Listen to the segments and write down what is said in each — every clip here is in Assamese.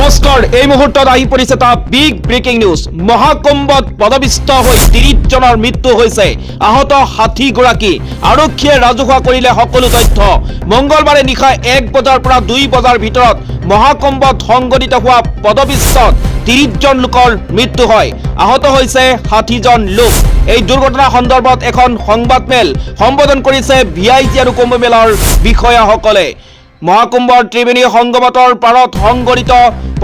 নমস্কাৰ এই মুহূৰ্তত আহি পৰিছে এটা বিগ ব্ৰেকিং নিউজ। মহাকুম্ভত পদবিষ্ট হৈ 30 জনৰ মৃত্যু হৈছে, আহত 60 গৰাকী। আৰক্ষীয়ে ৰাজহুৱা কৰিলে সকলো তথ্য। মঙ্গলবাৰে নিশা 1 বজাৰ পৰা 2 বজাৰ ভিতৰত মহাকুম্ভত সংঘটিত হোৱা পদবিষ্টত 30 জন লোকৰ মৃত্যু হয়, আহত হৈছে 60 জন লোক। এই দুৰ্ঘটনা সন্দৰ্ভত এখন সংবাদমেল সম্বোধন কৰিছে ভিআইজি আৰু কুম্ভ মেলাৰ বিষয়াসকলে। মহাকুম্ভৰ ত্ৰিবেণী সংগমতৰ পাৰত সংঘটিত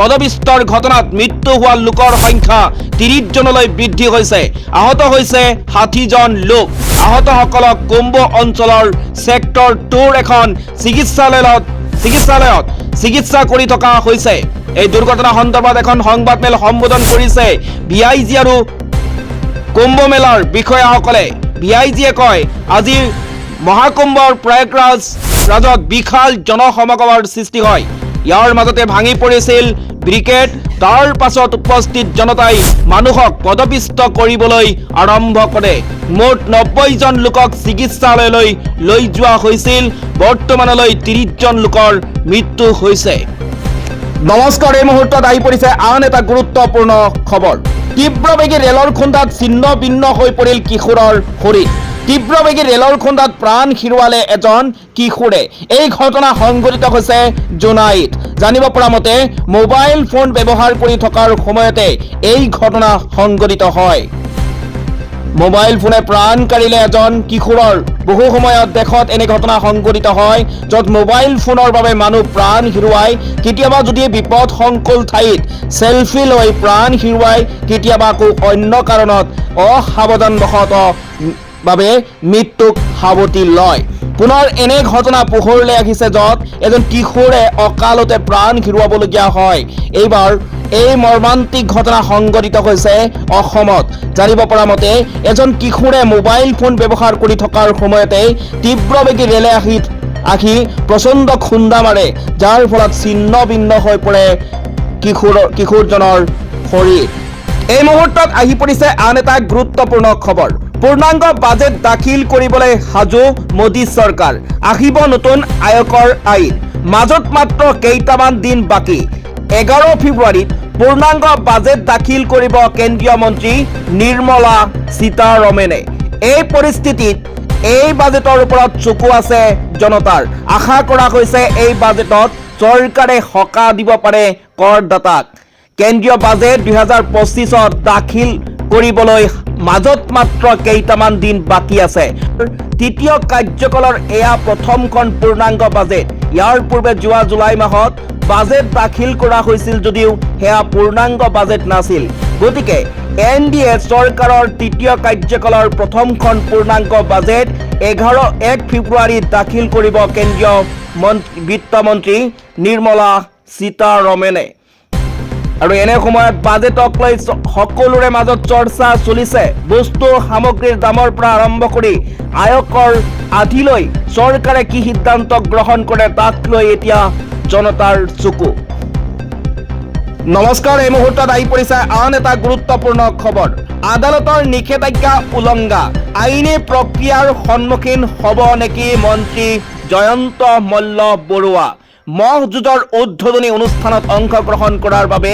পদবিষ্টৰ ঘটনাত মৃত্যু হোৱা লোকৰ সংখ্যা 30 জনলৈ বৃদ্ধি হৈছে, আহত হৈছে 60 জন লোক। আহতসকলক কুম্ভ অঞ্চলৰ ছেক্টৰ 2ৰ এখন চিকিৎসালয়ত চিকিৎসা কৰি থকা হৈছে। এই দুৰ্ঘটনা সন্দৰ্ভত এখন সংবাদমেল সম্বোধন কৰিছে ভিআইজি আৰু কুম্ভ মেলাৰ বিষয়াসকলে। ভিআইজিয়ে কয়, আজি মহাকুম্ভৰ প্ৰয়াগৰাজত বিশাল জনসমাগমৰ সৃষ্টি হয়। ইয়াৰ মাজতে ভাঙি পৰিছিল ব্ৰিকেট। তাৰ পাছত উপস্থিত জনতাই মানুহক পদপিষ্ট কৰিবলৈ আৰম্ভ কৰে। মুঠ 90 জন লোকক চিকিৎসালয়লৈ লৈ যোৱা হৈছিল। বৰ্তমানলৈ 30 জন লোকৰ মৃত্যু হৈছে। নমস্কাৰ, এই মুহূৰ্তত আহি পৰিছে আন এটা গুৰুত্বপূৰ্ণ খবৰ। তীব্ৰবেগী ৰেলৰ খুন্দাত ছিন্ন ভিন্ন হৈ পৰিল কিশোৰৰ শৰীৰ। তীব্ৰবেগী ৰেলৰ খুন্দাত প্ৰাণ হেৰুৱালে এজন কিশোৰে। এই ঘটনা সংঘটিত হৈছে জোনাইত। জানিব পৰা মতে মোবাইল ফোন ব্যৱহাৰ কৰি থকাৰ সময়তে এই ঘটনা সংঘটিত হয়। মোবাইল ফোনে প্ৰাণ কাঢ়িলে এজন কিশোৰৰ। বহু সময়ত দেশত এনে ঘটনা সংঘটিত হয়, য'ত মোবাইল ফোনৰ বাবে মানুহ প্ৰাণ হেৰুৱায়। কেতিয়াবা যদি বিপদ সংকুল ঠাইত চেলফি লৈ প্ৰাণ হেৰুৱায়, কেতিয়াবা আকৌ অন্য কাৰণত অসাৱধানবশতঃ বাবে মৃত্যুক সাৱটি লয়। পুনৰ এনে ঘটনা পোহৰলৈ আহিছে, য'ত এজন কিশোৰে অকালতে প্ৰাণ হেৰুৱাবলগীয়া হয়। এইবাৰ এই মৰ্মান্তিক ঘটনা সংঘটিত হৈছে অসমত। জানিব পৰা মতে এজন কিশোৰে মোবাইল ফোন ব্যৱহাৰ কৰি থকাৰ সময়তে তীব্ৰবেগী ৰেলে আহি প্ৰচণ্ড খুন্দা মাৰে, যাৰ ফলত ছিন্ন ভিন্ন হৈ পৰে কিশোৰজনৰ শৰীৰ। এই মুহূৰ্তত আহি পৰিছে আন এটা গুৰুত্বপূৰ্ণ খবৰ। পূৰ্ণাংগ বাজেট দাখিল কৰিবলৈ সাজু মোদী চৰকাৰ। আহিব নতুন আয়কৰ আইন। মাজত মাত্ৰ কেইটামান দিন বাকী। 11 ফেব্ৰুৱাৰীত পূৰ্ণাংগ বাজেট দাখিল কৰিব কেন্দ্ৰীয় মন্ত্ৰী নিৰ্মলা সীতাৰমণে। এই পৰিস্থিতিত এই বাজেটৰ ওপৰত চকু আছে জনতাৰ। আশা কৰা হৈছে এই বাজেটত চৰকাৰে সকাহ দিব পাৰে কৰদাতাক। কেন্দ্ৰীয় বাজেট 2025ত দাখিল কৰিবলৈ মাজত মাত্ৰ কেইটামান দিন বাকী আছে। তৃতীয় কাৰ্যকালৰ এয়া প্ৰথমখন পূৰ্ণাংগ বাজেট। ইয়াৰ পূৰ্বে যোৱা জুলাই মাহত বাজেট দাখিল কৰা হৈছিল যদিও সেয়া পূৰ্ণাংগ বাজেট নাছিল। গতিকে NDA চৰকাৰৰ তৃতীয় কাৰ্যকালৰ প্ৰথমখন পূৰ্ণাংগ বাজেট 1 ফেব্ৰুৱাৰীত দাখিল কৰিব কেন্দ্ৰীয় বিত্তমন্ত্ৰী নিৰ্মলা সীতাৰমণে। আৰু এনে সময়ত বাজেটক লৈ সকলোৰে মাজত চৰ্চা চলিছে। বস্তু সামগ্ৰীৰ দামৰ পৰা আৰম্ভ কৰি আয়কৰ আদিলৈ চৰকাৰে কি সিদ্ধান্ত গ্ৰহণ কৰে তাক লৈ এতিয়া জনতাৰ চকু। নমস্কাৰ, এই মুহূৰ্তত আহি পৰিছে আন এটা গুৰুত্বপূৰ্ণ খবৰ। আদালতৰ নিষেধাজ্ঞা উলংঘা, আইনী প্ৰক্ৰিয়াৰ সন্মুখীন হ'ব নেকি মন্ত্ৰী জয়ন্ত মল্ল বৰুৱা। মহ যুঁজৰ উদ্বোধনী অনুষ্ঠানত অংশগ্ৰহণ কৰাৰ বাবে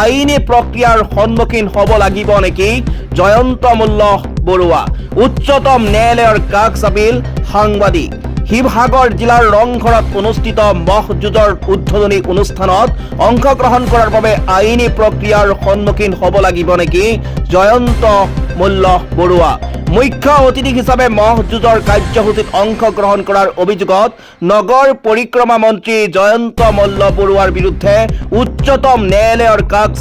আইনী প্ৰক্ৰিয়াৰ সন্মুখীন হ'ব লাগিব নেকি জয়ন্ত মল্ল বৰুৱা। উচ্চতম ন্যায়ালয়ৰ কাষ চাপিল সাংবাদিক। শিৱসাগৰ জিলাৰ ৰংঘৰত অনুষ্ঠিত মহ যুঁজৰ উদ্বোধনী অনুষ্ঠানত অংশগ্ৰহণ কৰাৰ বাবে আইনী প্ৰক্ৰিয়াৰ সন্মুখীন হ'ব লাগিব নেকি জয়ন্ত মল্ল বৰুৱা। মুখ্য অতিথি হিচাপে মহ যুঁজৰ কাৰ্যসূচীত অংশগ্ৰহণ কৰাৰ অভিযোগত নগৰ পৰিক্ৰমা মন্ত্ৰী জয়ন্ত মল্ল বৰুৱাৰ বিৰুদ্ধে উচ্চতম ন্যায়ালয়ৰ কাষ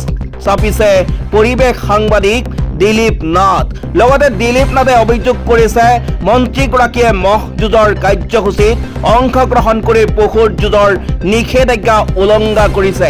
চাপিছে পৰিৱেশ সাংবাদিক দিলীপ নাথ। লগতে দিলীপ নাথে অভিযোগ কৰিছে মন্ত্ৰীগৰাকীয়ে মহ যুঁজৰ কাৰ্যসূচীত অংশগ্ৰহণ কৰি পশুৰ যুঁজৰ নিষেধাজ্ঞা উলংঘা কৰিছে।